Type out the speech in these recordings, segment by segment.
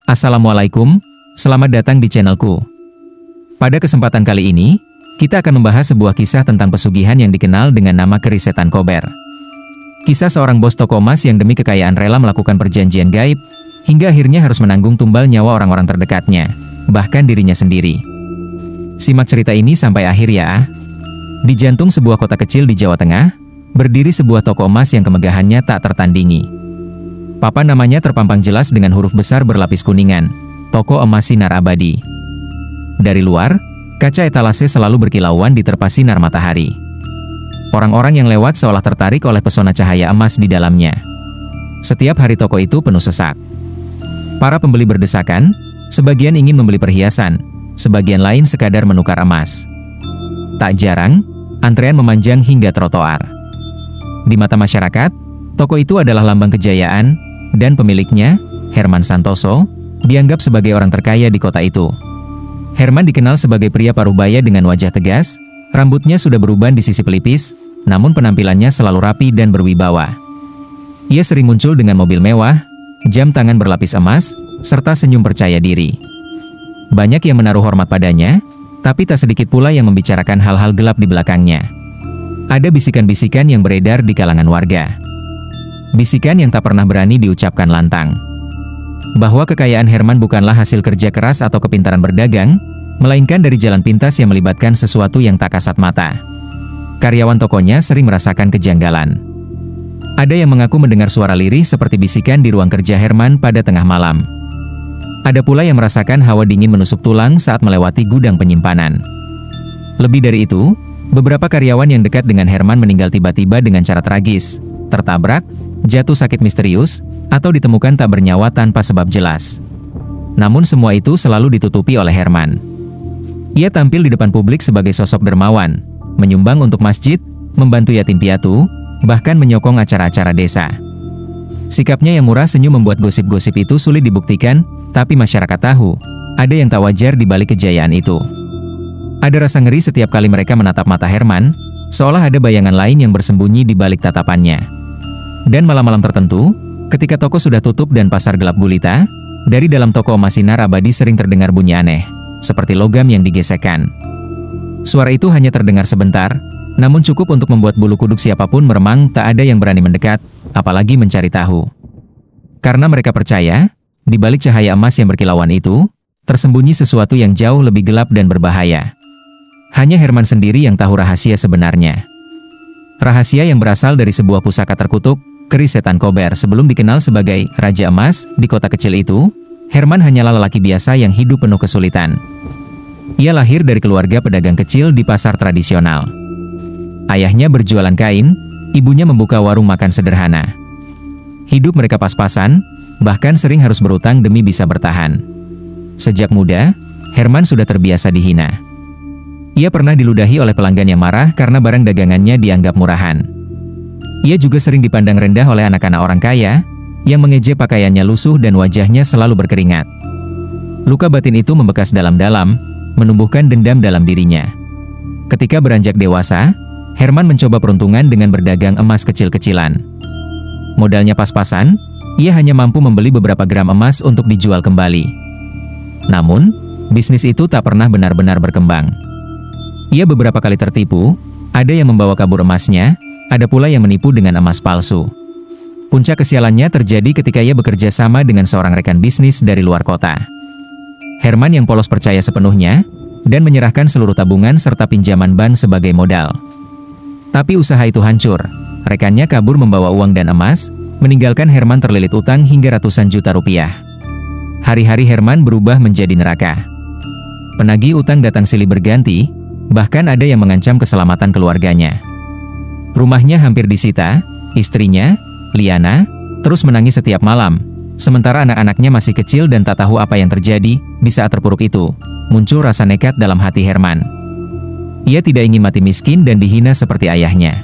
Assalamualaikum, selamat datang di channelku. Pada kesempatan kali ini, kita akan membahas sebuah kisah tentang pesugihan yang dikenal dengan nama keris setan Kober. Kisah seorang bos toko emas yang demi kekayaan rela melakukan perjanjian gaib, hingga akhirnya harus menanggung tumbal nyawa orang-orang terdekatnya, bahkan dirinya sendiri. Simak cerita ini sampai akhir ya. Di jantung sebuah kota kecil di Jawa Tengah, berdiri sebuah toko emas yang kemegahannya tak tertandingi. Papan namanya terpampang jelas dengan huruf besar berlapis kuningan, Toko Emas Sinar Abadi. Dari luar, kaca etalase selalu berkilauan diterpa sinar matahari. Orang-orang yang lewat seolah tertarik oleh pesona cahaya emas di dalamnya. Setiap hari toko itu penuh sesak. Para pembeli berdesakan, sebagian ingin membeli perhiasan, sebagian lain sekadar menukar emas. Tak jarang, antrean memanjang hingga trotoar. Di mata masyarakat, toko itu adalah lambang kejayaan, dan pemiliknya, Herman Santoso, dianggap sebagai orang terkaya di kota itu. Herman dikenal sebagai pria parubaya dengan wajah tegas, rambutnya sudah beruban di sisi pelipis, namun penampilannya selalu rapi dan berwibawa. Ia sering muncul dengan mobil mewah, jam tangan berlapis emas, serta senyum percaya diri. Banyak yang menaruh hormat padanya, tapi tak sedikit pula yang membicarakan hal-hal gelap di belakangnya. Ada bisikan-bisikan yang beredar di kalangan warga. Bisikan yang tak pernah berani diucapkan lantang. Bahwa kekayaan Herman bukanlah hasil kerja keras atau kepintaran berdagang, melainkan dari jalan pintas yang melibatkan sesuatu yang tak kasat mata. Karyawan tokonya sering merasakan kejanggalan. Ada yang mengaku mendengar suara lirih seperti bisikan di ruang kerja Herman pada tengah malam. Ada pula yang merasakan hawa dingin menusuk tulang saat melewati gudang penyimpanan. Lebih dari itu, beberapa karyawan yang dekat dengan Herman meninggal tiba-tiba dengan cara tragis, tertabrak, jatuh sakit misterius, atau ditemukan tak bernyawa tanpa sebab jelas. Namun semua itu selalu ditutupi oleh Herman. Ia tampil di depan publik sebagai sosok dermawan, menyumbang untuk masjid, membantu yatim piatu, bahkan menyokong acara-acara desa. Sikapnya yang murah senyum membuat gosip-gosip itu sulit dibuktikan, tapi masyarakat tahu, ada yang tak wajar di balik kejayaan itu. Ada rasa ngeri setiap kali mereka menatap mata Herman, seolah ada bayangan lain yang bersembunyi di balik tatapannya. Dan malam-malam tertentu, ketika toko sudah tutup dan pasar gelap gulita, dari dalam Toko Emas Sinar Abadi sering terdengar bunyi aneh, seperti logam yang digesekkan. Suara itu hanya terdengar sebentar, namun cukup untuk membuat bulu kuduk siapapun meremang. Tak ada yang berani mendekat, apalagi mencari tahu. Karena mereka percaya, di balik cahaya emas yang berkilauan itu, tersembunyi sesuatu yang jauh lebih gelap dan berbahaya. Hanya Herman sendiri yang tahu rahasia sebenarnya. Rahasia yang berasal dari sebuah pusaka terkutuk, keris setan Kober. Sebelum dikenal sebagai Raja Emas di kota kecil itu, Herman hanyalah lelaki biasa yang hidup penuh kesulitan. Ia lahir dari keluarga pedagang kecil di pasar tradisional. Ayahnya berjualan kain, ibunya membuka warung makan sederhana. Hidup mereka pas-pasan, bahkan sering harus berutang demi bisa bertahan. Sejak muda, Herman sudah terbiasa dihina. Ia pernah diludahi oleh pelanggan yang marah karena barang dagangannya dianggap murahan. Ia juga sering dipandang rendah oleh anak-anak orang kaya, yang mengejek pakaiannya lusuh dan wajahnya selalu berkeringat. Luka batin itu membekas dalam-dalam, menumbuhkan dendam dalam dirinya. Ketika beranjak dewasa, Herman mencoba peruntungan dengan berdagang emas kecil-kecilan. Modalnya pas-pasan, ia hanya mampu membeli beberapa gram emas untuk dijual kembali. Namun, bisnis itu tak pernah benar-benar berkembang. Ia beberapa kali tertipu, ada yang membawa kabur emasnya, ada pula yang menipu dengan emas palsu. Puncak kesialannya terjadi ketika ia bekerja sama dengan seorang rekan bisnis dari luar kota. Herman yang polos percaya sepenuhnya, dan menyerahkan seluruh tabungan serta pinjaman bank sebagai modal. Tapi usaha itu hancur, rekannya kabur membawa uang dan emas, meninggalkan Herman terlilit utang hingga ratusan juta rupiah. Hari-hari Herman berubah menjadi neraka. Penagih utang datang silih berganti, bahkan ada yang mengancam keselamatan keluarganya. Rumahnya hampir disita, istrinya, Liana, terus menangis setiap malam, sementara anak-anaknya masih kecil dan tak tahu apa yang terjadi. Di saat terpuruk itu, muncul rasa nekat dalam hati Herman. Ia tidak ingin mati miskin dan dihina seperti ayahnya.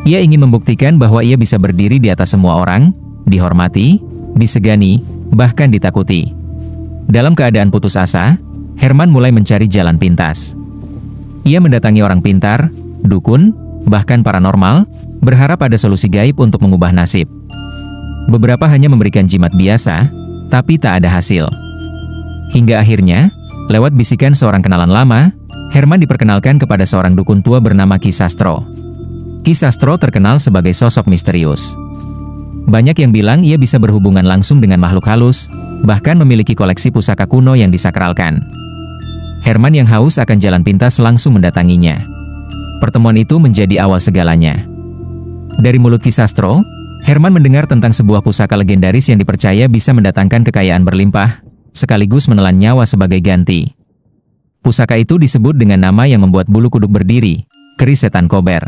Ia ingin membuktikan bahwa ia bisa berdiri di atas semua orang, dihormati, disegani, bahkan ditakuti. Dalam keadaan putus asa, Herman mulai mencari jalan pintas. Ia mendatangi orang pintar, dukun, bahkan paranormal, berharap ada solusi gaib untuk mengubah nasib. Beberapa hanya memberikan jimat biasa, tapi tak ada hasil. Hingga akhirnya, lewat bisikan seorang kenalan lama, Herman diperkenalkan kepada seorang dukun tua bernama Ki Sastro. Ki Sastro terkenal sebagai sosok misterius. Banyak yang bilang ia bisa berhubungan langsung dengan makhluk halus, bahkan memiliki koleksi pusaka kuno yang disakralkan. Herman yang haus akan jalan pintas langsung mendatanginya. Pertemuan itu menjadi awal segalanya. Dari mulut Ki Sastro, Herman mendengar tentang sebuah pusaka legendaris yang dipercaya bisa mendatangkan kekayaan berlimpah, sekaligus menelan nyawa sebagai ganti. Pusaka itu disebut dengan nama yang membuat bulu kuduk berdiri, keris setan Kober.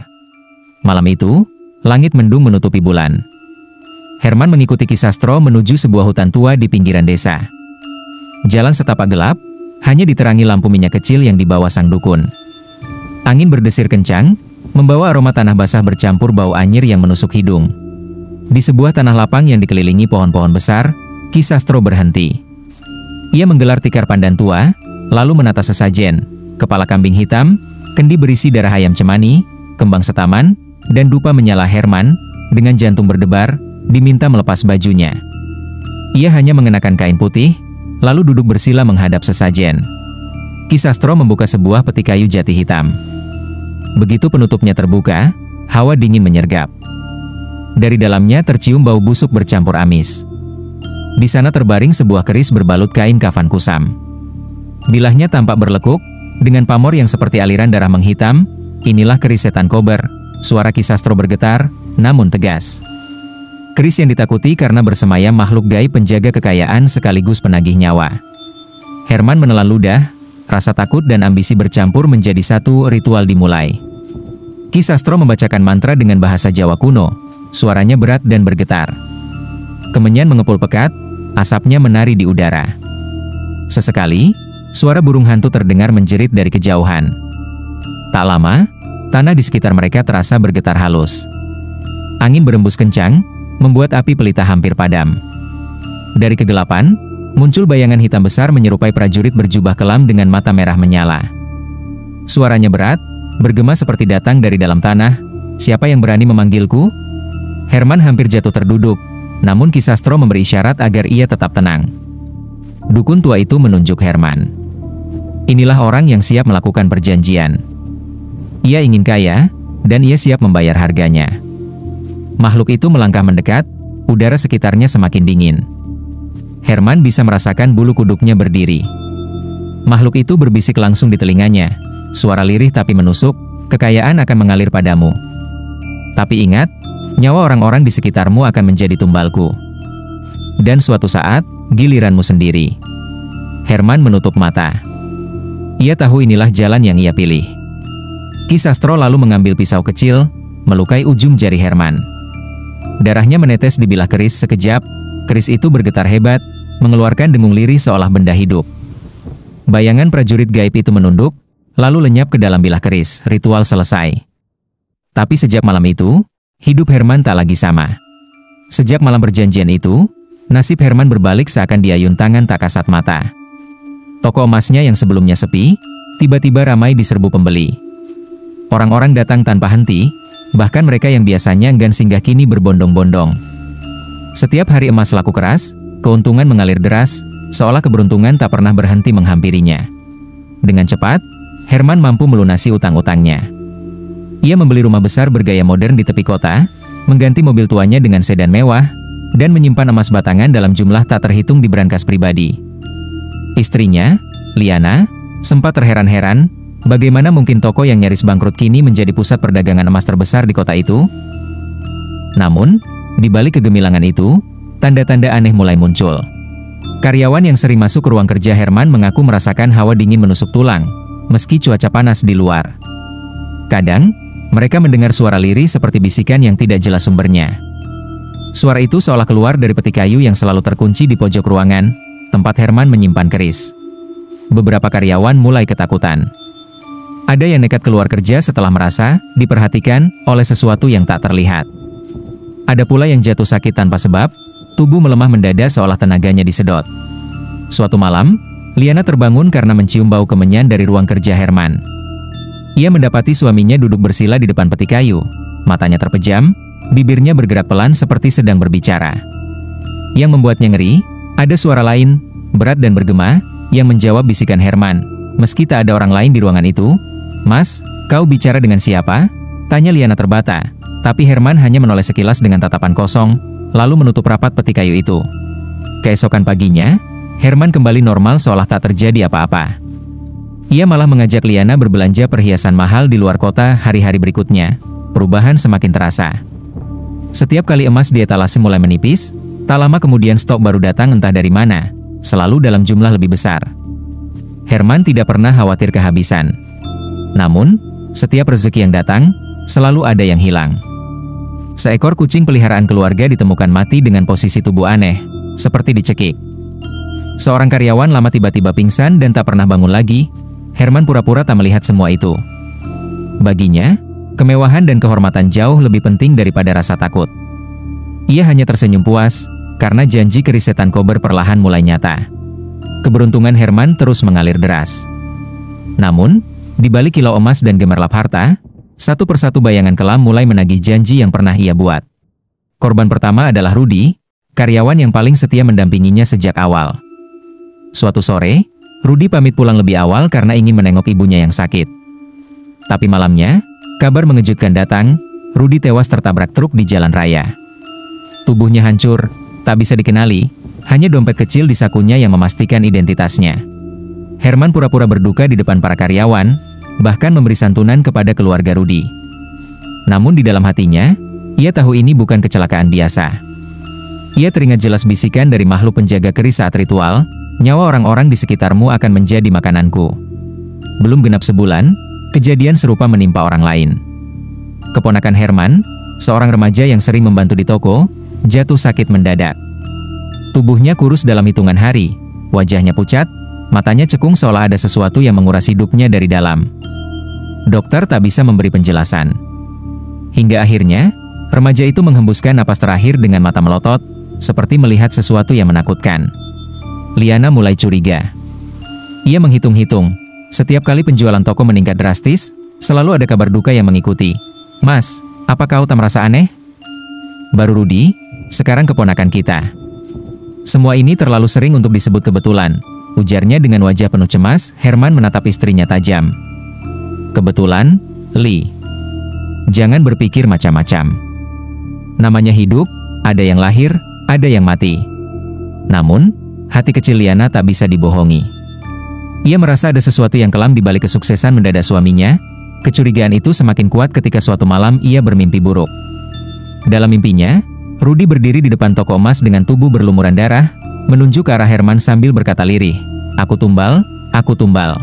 Malam itu, langit mendung menutupi bulan. Herman mengikuti Ki Sastro menuju sebuah hutan tua di pinggiran desa. Jalan setapak gelap, hanya diterangi lampu minyak kecil yang dibawa sang dukun. Angin berdesir kencang, membawa aroma tanah basah bercampur bau anyir yang menusuk hidung. Di sebuah tanah lapang yang dikelilingi pohon-pohon besar, Ki Sastro berhenti. Ia menggelar tikar pandan tua, lalu menata sesajen, kepala kambing hitam, kendi berisi darah ayam cemani, kembang setaman, dan dupa menyala. Herman, dengan jantung berdebar, diminta melepas bajunya. Ia hanya mengenakan kain putih, lalu duduk bersila menghadap sesajen. Ki Sastro membuka sebuah peti kayu jati hitam. Begitu penutupnya terbuka, hawa dingin menyergap. Dari dalamnya tercium bau busuk bercampur amis. Di sana terbaring sebuah keris berbalut kain kafan kusam. Bilahnya tampak berlekuk, dengan pamor yang seperti aliran darah menghitam. Inilah keris setan Kober. Suara Ki Sastro bergetar, namun tegas. Keris yang ditakuti karena bersemayam makhluk gaib penjaga kekayaan sekaligus penagih nyawa. Herman menelan ludah, rasa takut dan ambisi bercampur menjadi satu. Ritual dimulai. Ki Sastro membacakan mantra dengan bahasa Jawa kuno, suaranya berat dan bergetar. Kemenyan mengepul pekat, asapnya menari di udara. Sesekali, suara burung hantu terdengar menjerit dari kejauhan. Tak lama, tanah di sekitar mereka terasa bergetar halus. Angin berembus kencang, membuat api pelita hampir padam. Dari kegelapan, muncul bayangan hitam besar menyerupai prajurit berjubah kelam dengan mata merah menyala. Suaranya berat, bergema seperti datang dari dalam tanah. "Siapa yang berani memanggilku?" Herman hampir jatuh terduduk, namun Ki Sastro memberi isyarat agar ia tetap tenang. Dukun tua itu menunjuk Herman. Inilah orang yang siap melakukan perjanjian. Ia ingin kaya, dan ia siap membayar harganya. Makhluk itu melangkah mendekat, udara sekitarnya semakin dingin. Herman bisa merasakan bulu kuduknya berdiri. Makhluk itu berbisik langsung di telinganya, suara lirih tapi menusuk, "Kekayaan akan mengalir padamu. Tapi ingat, nyawa orang-orang di sekitarmu akan menjadi tumbalku. Dan suatu saat, giliranmu sendiri." Herman menutup mata. Ia tahu inilah jalan yang ia pilih. Ki Sastro lalu mengambil pisau kecil, melukai ujung jari Herman. Darahnya menetes di bilah keris sekejap, keris itu bergetar hebat, mengeluarkan dengung lirih seolah benda hidup. Bayangan prajurit gaib itu menunduk, lalu lenyap ke dalam bilah keris. Ritual selesai. Tapi sejak malam itu, hidup Herman tak lagi sama. Sejak malam perjanjian itu, nasib Herman berbalik seakan diayun tangan tak kasat mata. Toko emasnya yang sebelumnya sepi, tiba-tiba ramai diserbu pembeli. Orang-orang datang tanpa henti, bahkan mereka yang biasanya enggan singgah kini berbondong-bondong. Setiap hari emas laku keras, keuntungan mengalir deras, seolah keberuntungan tak pernah berhenti menghampirinya. Dengan cepat, Herman mampu melunasi utang-utangnya. Ia membeli rumah besar bergaya modern di tepi kota, mengganti mobil tuanya dengan sedan mewah, dan menyimpan emas batangan dalam jumlah tak terhitung di brankas pribadi. Istrinya, Liana, sempat terheran-heran, bagaimana mungkin toko yang nyaris bangkrut kini menjadi pusat perdagangan emas terbesar di kota itu? Namun, di balik kegemilangan itu, tanda-tanda aneh mulai muncul. Karyawan yang sering masuk ke ruang kerja Herman mengaku merasakan hawa dingin menusuk tulang, meski cuaca panas di luar. Kadang, mereka mendengar suara lirih seperti bisikan yang tidak jelas sumbernya. Suara itu seolah keluar dari peti kayu yang selalu terkunci di pojok ruangan, tempat Herman menyimpan keris. Beberapa karyawan mulai ketakutan. Ada yang nekat keluar kerja setelah merasa diperhatikan oleh sesuatu yang tak terlihat. Ada pula yang jatuh sakit tanpa sebab, tubuh melemah mendadak seolah tenaganya disedot. Suatu malam, Liana terbangun karena mencium bau kemenyan dari ruang kerja Herman. Ia mendapati suaminya duduk bersila di depan peti kayu, matanya terpejam, bibirnya bergerak pelan seperti sedang berbicara. Yang membuatnya ngeri Ada suara lain, berat dan bergema, yang menjawab bisikan Herman. Meski tak ada orang lain di ruangan itu. "Mas, kau bicara dengan siapa?" tanya Liana terbata. Tapi Herman hanya menoleh sekilas dengan tatapan kosong, lalu menutup rapat peti kayu itu. Keesokan paginya, Herman kembali normal seolah tak terjadi apa-apa. Ia malah mengajak Liana berbelanja perhiasan mahal di luar kota hari-hari berikutnya. Perubahan semakin terasa. Setiap kali emas di etalase mulai menipis, tak lama kemudian stok baru datang entah dari mana, selalu dalam jumlah lebih besar. Herman tidak pernah khawatir kehabisan. Namun, setiap rezeki yang datang, selalu ada yang hilang. Seekor kucing peliharaan keluarga ditemukan mati dengan posisi tubuh aneh, seperti dicekik. Seorang karyawan lama tiba-tiba pingsan dan tak pernah bangun lagi. Herman pura-pura tak melihat semua itu. Baginya, kemewahan dan kehormatan jauh lebih penting daripada rasa takut. Ia hanya tersenyum puas, karena janji kerisetan Kober perlahan mulai nyata. Keberuntungan Herman terus mengalir deras. Namun, di balik kilau emas dan gemerlap harta, satu persatu bayangan kelam mulai menagih janji yang pernah ia buat. Korban pertama adalah Rudy, karyawan yang paling setia mendampinginya sejak awal. Suatu sore, Rudy pamit pulang lebih awal karena ingin menengok ibunya yang sakit. Tapi malamnya, kabar mengejutkan datang. Rudy tewas tertabrak truk di jalan raya. Tubuhnya hancur, tak bisa dikenali, hanya dompet kecil di sakunya yang memastikan identitasnya. Herman pura-pura berduka di depan para karyawan, bahkan memberi santunan kepada keluarga Rudy. Namun di dalam hatinya, ia tahu ini bukan kecelakaan biasa. Ia teringat jelas bisikan dari makhluk penjaga keris saat ritual, "Nyawa orang-orang di sekitarmu akan menjadi makananku." Belum genap sebulan, kejadian serupa menimpa orang lain. Keponakan Herman, seorang remaja yang sering membantu di toko, jatuh sakit mendadak. Tubuhnya kurus dalam hitungan hari, wajahnya pucat, matanya cekung seolah ada sesuatu yang menguras hidupnya dari dalam. Dokter tak bisa memberi penjelasan. Hingga akhirnya, remaja itu menghembuskan napas terakhir dengan mata melotot, seperti melihat sesuatu yang menakutkan. Liana mulai curiga. Ia menghitung-hitung, setiap kali penjualan toko meningkat drastis, selalu ada kabar duka yang mengikuti. "Mas, apa kau tak merasa aneh?" "Baru Rudy, sekarang keponakan kita." "Semua ini terlalu sering untuk disebut kebetulan," ujarnya dengan wajah penuh cemas. Herman menatap istrinya tajam. "Kebetulan, Li. Jangan berpikir macam-macam. Namanya hidup, ada yang lahir, ada yang mati." Namun, hati kecil Liana tak bisa dibohongi. Ia merasa ada sesuatu yang kelam di balik kesuksesan mendadak suaminya. Kecurigaan itu semakin kuat ketika suatu malam ia bermimpi buruk. Dalam mimpinya, Rudy berdiri di depan toko emas dengan tubuh berlumuran darah, menunjuk ke arah Herman sambil berkata lirih, "Aku tumbal, aku tumbal."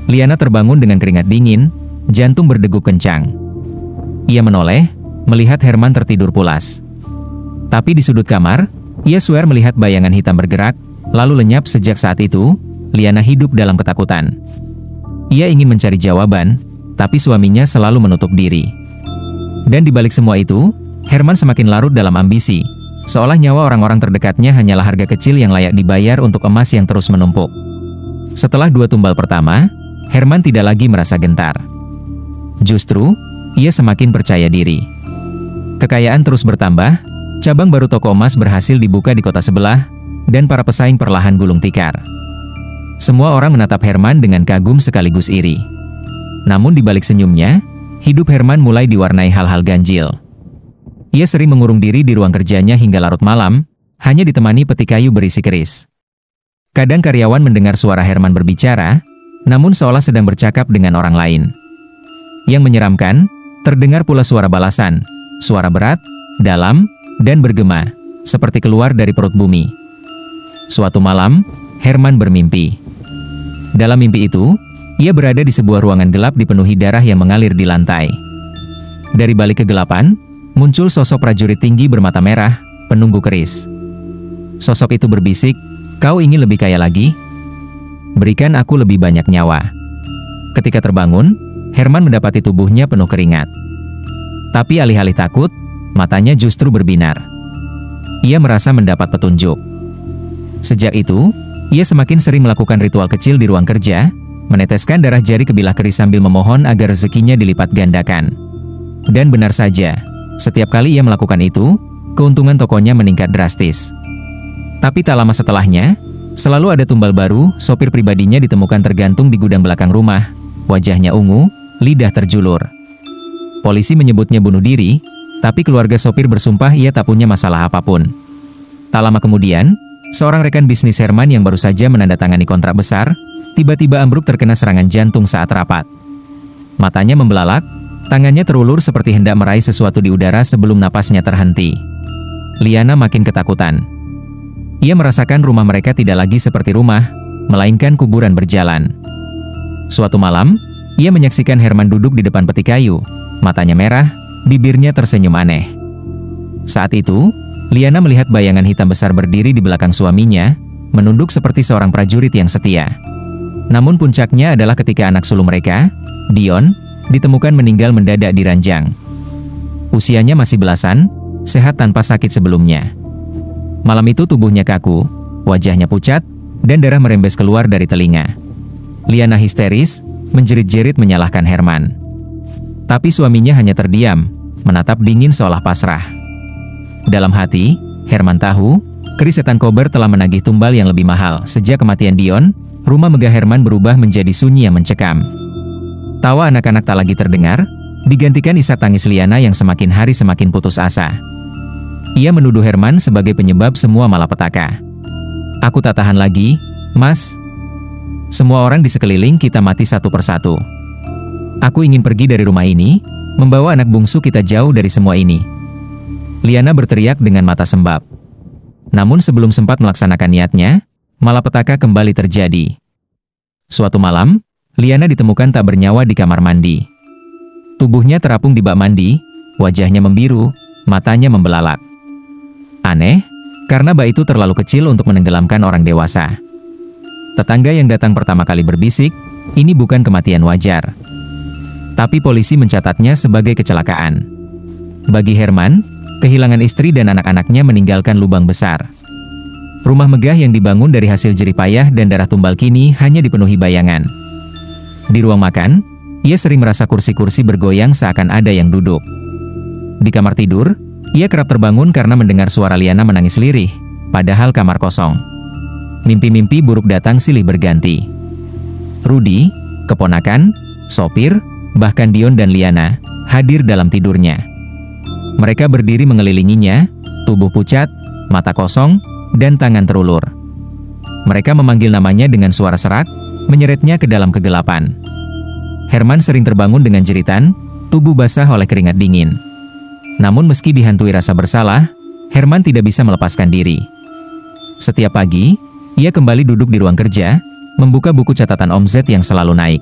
Liana terbangun dengan keringat dingin, jantung berdegup kencang. Ia menoleh, melihat Herman tertidur pulas. Tapi di sudut kamar, ia suar melihat bayangan hitam bergerak, lalu lenyap. Sejak saat itu, Liana hidup dalam ketakutan. Ia ingin mencari jawaban, tapi suaminya selalu menutup diri. Dan di balik semua itu, Herman semakin larut dalam ambisi, seolah nyawa orang-orang terdekatnya hanyalah harga kecil yang layak dibayar untuk emas yang terus menumpuk. Setelah 2 tumbal pertama, Herman tidak lagi merasa gentar. Justru, ia semakin percaya diri. Kekayaan terus bertambah, cabang baru toko emas berhasil dibuka di kota sebelah, dan para pesaing perlahan gulung tikar. Semua orang menatap Herman dengan kagum sekaligus iri. Namun di balik senyumnya, hidup Herman mulai diwarnai hal-hal ganjil. Ia sering mengurung diri di ruang kerjanya hingga larut malam, hanya ditemani peti kayu berisi keris. Kadang karyawan mendengar suara Herman berbicara, namun seolah sedang bercakap dengan orang lain. Yang menyeramkan, terdengar pula suara balasan, suara berat, dalam, dan bergema, seperti keluar dari perut bumi. Suatu malam, Herman bermimpi. Dalam mimpi itu, ia berada di sebuah ruangan gelap dipenuhi darah yang mengalir di lantai. Dari balik kegelapan, muncul sosok prajurit tinggi bermata merah, penunggu keris. Sosok itu berbisik, "Kau ingin lebih kaya lagi? Berikan aku lebih banyak nyawa." Ketika terbangun, Herman mendapati tubuhnya penuh keringat. Tapi alih-alih takut, matanya justru berbinar. Ia merasa mendapat petunjuk. Sejak itu, ia semakin sering melakukan ritual kecil di ruang kerja, meneteskan darah jari ke bilah keris sambil memohon agar rezekinya dilipat gandakan. Dan benar saja, setiap kali ia melakukan itu, keuntungan tokonya meningkat drastis. Tapi tak lama setelahnya, selalu ada tumbal baru, sopir pribadinya ditemukan tergantung di gudang belakang rumah. Wajahnya ungu, lidah terjulur. Polisi menyebutnya bunuh diri, tapi keluarga sopir bersumpah ia tak punya masalah apapun. Tak lama kemudian, seorang rekan bisnis Herman yang baru saja menandatangani kontrak besar, tiba-tiba ambruk terkena serangan jantung saat rapat. Matanya membelalak, tangannya terulur seperti hendak meraih sesuatu di udara sebelum napasnya terhenti. Liana makin ketakutan. Ia merasakan rumah mereka tidak lagi seperti rumah, melainkan kuburan berjalan. Suatu malam, ia menyaksikan Herman duduk di depan peti kayu, matanya merah, bibirnya tersenyum aneh. Saat itu, Liana melihat bayangan hitam besar berdiri di belakang suaminya, menunduk seperti seorang prajurit yang setia. Namun puncaknya adalah ketika anak sulung mereka, Dion, ditemukan meninggal mendadak di ranjang. Usianya masih belasan, sehat tanpa sakit sebelumnya. Malam itu tubuhnya kaku, wajahnya pucat, dan darah merembes keluar dari telinga. Liana histeris, menjerit-jerit menyalahkan Herman. Tapi suaminya hanya terdiam, menatap dingin seolah pasrah. Dalam hati, Herman tahu, keris setan Kober telah menagih tumbal yang lebih mahal. Sejak kematian Dion, rumah megah Herman berubah menjadi sunyi yang mencekam. Tawa anak-anak tak lagi terdengar, digantikan isak tangis Liana yang semakin hari semakin putus asa. Ia menuduh Herman sebagai penyebab semua malapetaka. "Aku tak tahan lagi, Mas. Semua orang di sekeliling kita mati satu persatu. Aku ingin pergi dari rumah ini, membawa anak bungsu kita jauh dari semua ini." Liana berteriak dengan mata sembab. Namun sebelum sempat melaksanakan niatnya, malapetaka kembali terjadi. Suatu malam, Liana ditemukan tak bernyawa di kamar mandi. Tubuhnya terapung di bak mandi, wajahnya membiru, matanya membelalak. Aneh, karena bak itu terlalu kecil untuk menenggelamkan orang dewasa. Tetangga yang datang pertama kali berbisik, ini bukan kematian wajar. Tapi polisi mencatatnya sebagai kecelakaan. Bagi Herman, kehilangan istri dan anak-anaknya meninggalkan lubang besar. Rumah megah yang dibangun dari hasil jerih payah dan darah tumbal kini hanya dipenuhi bayangan. Di ruang makan, ia sering merasa kursi-kursi bergoyang seakan ada yang duduk. Di kamar tidur, ia kerap terbangun karena mendengar suara Liana menangis lirih, padahal kamar kosong. Mimpi-mimpi buruk datang silih berganti. Rudy, keponakan, sopir, bahkan Dion dan Liana, hadir dalam tidurnya. Mereka berdiri mengelilinginya, tubuh pucat, mata kosong, dan tangan terulur. Mereka memanggil namanya dengan suara serak, menyeretnya ke dalam kegelapan. Herman sering terbangun dengan jeritan, tubuh basah oleh keringat dingin. Namun meski dihantui rasa bersalah, Herman tidak bisa melepaskan diri. Setiap pagi, ia kembali duduk di ruang kerja, membuka buku catatan omzet yang selalu naik.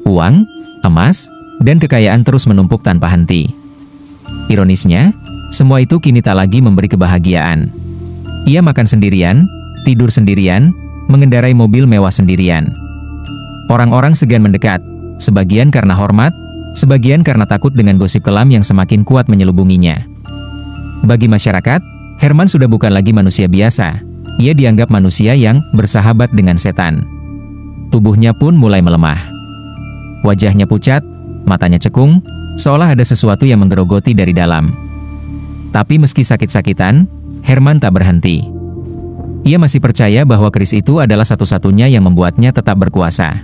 Uang, emas, dan kekayaan terus menumpuk tanpa henti. Ironisnya, semua itu kini tak lagi memberi kebahagiaan. Ia makan sendirian, tidur sendirian, mengendarai mobil mewah sendirian. Orang-orang segan mendekat, sebagian karena hormat, sebagian karena takut dengan gosip kelam yang semakin kuat menyelubunginya. Bagi masyarakat, Herman sudah bukan lagi manusia biasa. Ia dianggap manusia yang bersahabat dengan setan. Tubuhnya pun mulai melemah. Wajahnya pucat, matanya cekung, seolah ada sesuatu yang menggerogoti dari dalam. Tapi meski sakit-sakitan, Herman tak berhenti. Ia masih percaya bahwa keris itu adalah satu-satunya yang membuatnya tetap berkuasa.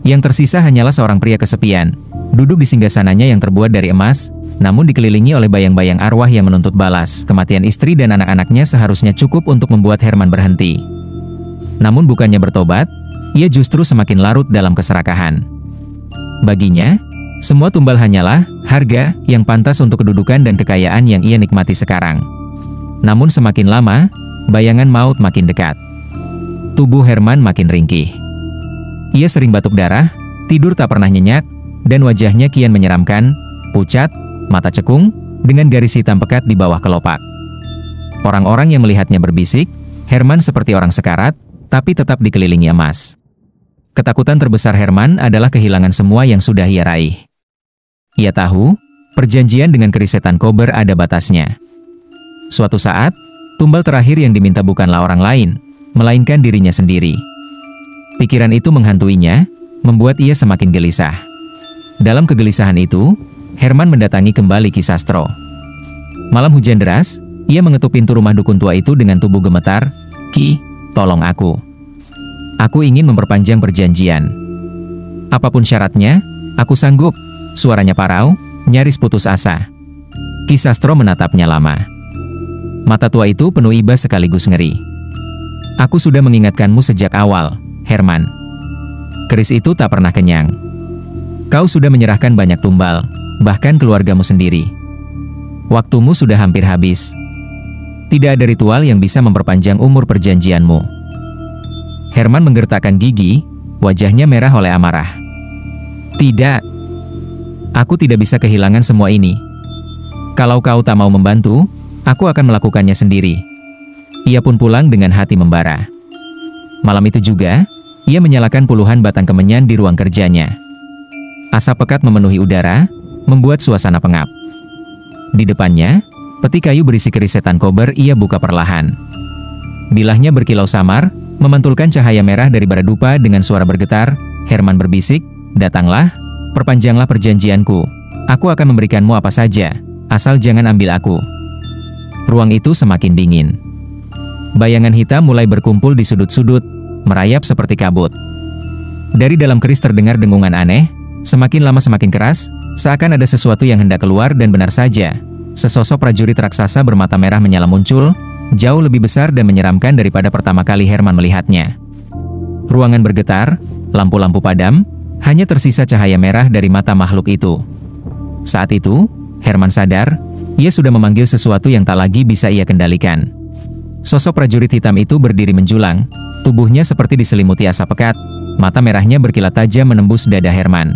Yang tersisa hanyalah seorang pria kesepian, duduk di singgasananya yang terbuat dari emas, namun dikelilingi oleh bayang-bayang arwah yang menuntut balas. Kematian istri dan anak-anaknya seharusnya cukup untuk membuat Herman berhenti. Namun bukannya bertobat, ia justru semakin larut dalam keserakahan. Baginya, semua tumbal hanyalah harga yang pantas untuk kedudukan dan kekayaan yang ia nikmati sekarang. Namun semakin lama, bayangan maut makin dekat. Tubuh Herman makin ringkih. Ia sering batuk darah, tidur tak pernah nyenyak, dan wajahnya kian menyeramkan, pucat, mata cekung, dengan garis hitam pekat di bawah kelopak. Orang-orang yang melihatnya berbisik, Herman seperti orang sekarat, tapi tetap dikelilingi emas. Ketakutan terbesar Herman adalah kehilangan semua yang sudah ia raih. Ia tahu, perjanjian dengan keris setan Kober ada batasnya. Suatu saat, tumbal terakhir yang diminta bukanlah orang lain, melainkan dirinya sendiri. Pikiran itu menghantuinya, membuat ia semakin gelisah. Dalam kegelisahan itu, Herman mendatangi kembali Ki Sastro. Malam hujan deras, Ia mengetuk pintu rumah dukun tua itu dengan tubuh gemetar. "Ki, tolong aku. Aku ingin memperpanjang perjanjian. Apapun syaratnya, aku sanggup." Suaranya parau, nyaris putus asa. Ki Sastro menatapnya lama. Mata tua itu penuh iba sekaligus ngeri. "Aku sudah mengingatkanmu sejak awal, Herman. Keris itu tak pernah kenyang. Kau sudah menyerahkan banyak tumbal, bahkan keluargamu sendiri. Waktumu sudah hampir habis. Tidak ada ritual yang bisa memperpanjang umur perjanjianmu." Herman menggertakkan gigi, wajahnya merah oleh amarah. "Tidak. Aku tidak bisa kehilangan semua ini. Kalau kau tak mau membantu, aku akan melakukannya sendiri." Ia pun pulang dengan hati membara. Malam itu juga, ia menyalakan puluhan batang kemenyan di ruang kerjanya. Asap pekat memenuhi udara, membuat suasana pengap. Di depannya, peti kayu berisi keris setan kober ia buka perlahan. Bilahnya berkilau samar, memantulkan cahaya merah dari bara dupa dengan suara bergetar. Herman berbisik, "Datanglah, perpanjanglah perjanjianku. Aku akan memberikanmu apa saja, asal jangan ambil aku." Ruang itu semakin dingin. Bayangan hitam mulai berkumpul di sudut-sudut, merayap seperti kabut. Dari dalam keris terdengar dengungan aneh, semakin lama semakin keras, seakan ada sesuatu yang hendak keluar dan benar saja. Sesosok prajurit raksasa bermata merah menyala muncul, jauh lebih besar dan menyeramkan daripada pertama kali Herman melihatnya. Ruangan bergetar, lampu-lampu padam, hanya tersisa cahaya merah dari mata makhluk itu. Saat itu, Herman sadar, ia sudah memanggil sesuatu yang tak lagi bisa ia kendalikan. Sosok prajurit hitam itu berdiri menjulang, tubuhnya seperti diselimuti asap pekat, mata merahnya berkilat tajam menembus dada Herman.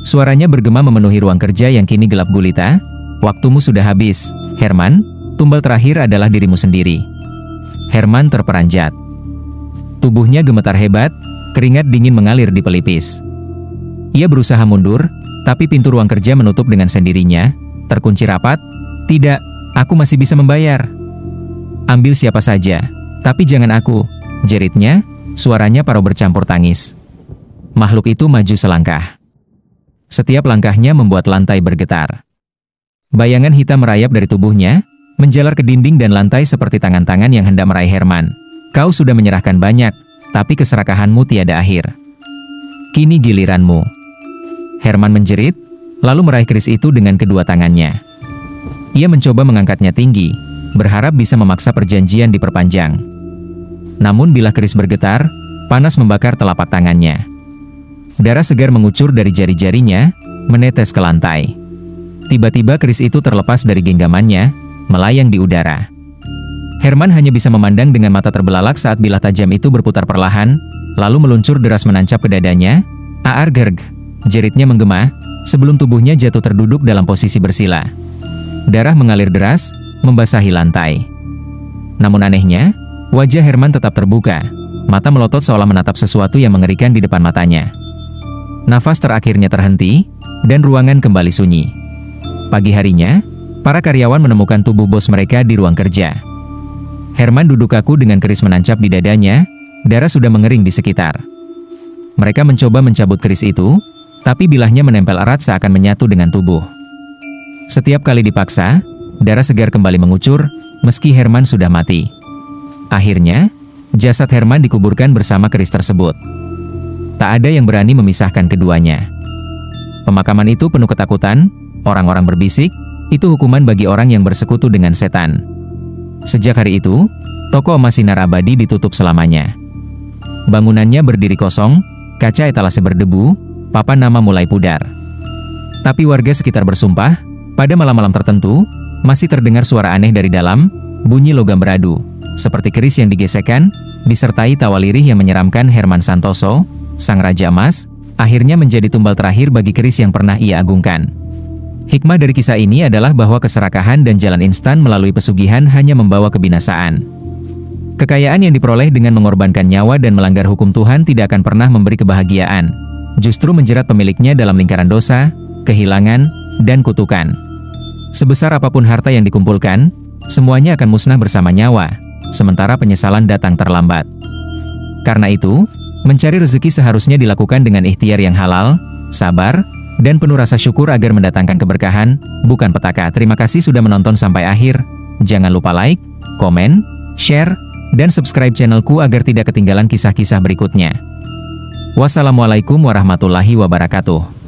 Suaranya bergema memenuhi ruang kerja yang kini gelap gulita. "Waktumu sudah habis, Herman. Tumbal terakhir adalah dirimu sendiri." Herman terperanjat. Tubuhnya gemetar hebat, keringat dingin mengalir di pelipis. Ia berusaha mundur, tapi pintu ruang kerja menutup dengan sendirinya, terkunci rapat. "Tidak, aku masih bisa membayar." "Ambil siapa saja, tapi jangan aku," jeritnya, suaranya parau bercampur tangis. Makhluk itu maju selangkah. Setiap langkahnya membuat lantai bergetar. Bayangan hitam merayap dari tubuhnya, menjalar ke dinding dan lantai seperti tangan-tangan yang hendak meraih Herman. "Kau sudah menyerahkan banyak, tapi keserakahanmu tiada akhir. Kini giliranmu." Herman menjerit, lalu meraih keris itu dengan kedua tangannya. Ia mencoba mengangkatnya tinggi, berharap bisa memaksa perjanjian diperpanjang. Namun bila keris bergetar, panas membakar telapak tangannya. Darah segar mengucur dari jari-jarinya, menetes ke lantai. Tiba-tiba keris itu terlepas dari genggamannya, melayang di udara. Herman hanya bisa memandang dengan mata terbelalak saat bilah tajam itu berputar perlahan, lalu meluncur deras menancap ke dadanya. "Aar gerg," jeritnya menggema, sebelum tubuhnya jatuh terduduk dalam posisi bersila. Darah mengalir deras, membasahi lantai. Namun anehnya, wajah Herman tetap terbuka, mata melotot seolah menatap sesuatu yang mengerikan di depan matanya. Nafas terakhirnya terhenti, dan ruangan kembali sunyi. Pagi harinya, para karyawan menemukan tubuh bos mereka di ruang kerja. Herman duduk kaku dengan keris menancap di dadanya, darah sudah mengering di sekitar. Mereka mencoba mencabut keris itu, tapi bilahnya menempel erat seakan menyatu dengan tubuh. Setiap kali dipaksa, darah segar kembali mengucur, meski Herman sudah mati. Akhirnya, jasad Herman dikuburkan bersama keris tersebut. Tak ada yang berani memisahkan keduanya. Pemakaman itu penuh ketakutan, orang-orang berbisik, itu hukuman bagi orang yang bersekutu dengan setan. Sejak hari itu, toko emas sinar abadi ditutup selamanya. Bangunannya berdiri kosong, kaca etalase berdebu, papan nama mulai pudar. Tapi warga sekitar bersumpah, pada malam-malam tertentu, masih terdengar suara aneh dari dalam, bunyi logam beradu, seperti keris yang digesekkan, disertai tawa lirih yang menyeramkan. Herman Santoso, sang Raja Emas, akhirnya menjadi tumbal terakhir bagi keris yang pernah ia agungkan. Hikmah dari kisah ini adalah bahwa keserakahan dan jalan instan melalui pesugihan hanya membawa kebinasaan. Kekayaan yang diperoleh dengan mengorbankan nyawa dan melanggar hukum Tuhan tidak akan pernah memberi kebahagiaan, justru menjerat pemiliknya dalam lingkaran dosa, kehilangan, dan kutukan. Sebesar apapun harta yang dikumpulkan, semuanya akan musnah bersama nyawa, sementara penyesalan datang terlambat. Karena itu, mencari rezeki seharusnya dilakukan dengan ikhtiar yang halal, sabar, dan penuh rasa syukur agar mendatangkan keberkahan, bukan petaka. Terima kasih sudah menonton sampai akhir. Jangan lupa like, komen, share, dan subscribe channelku agar tidak ketinggalan kisah-kisah berikutnya. Wassalamualaikum warahmatullahi wabarakatuh.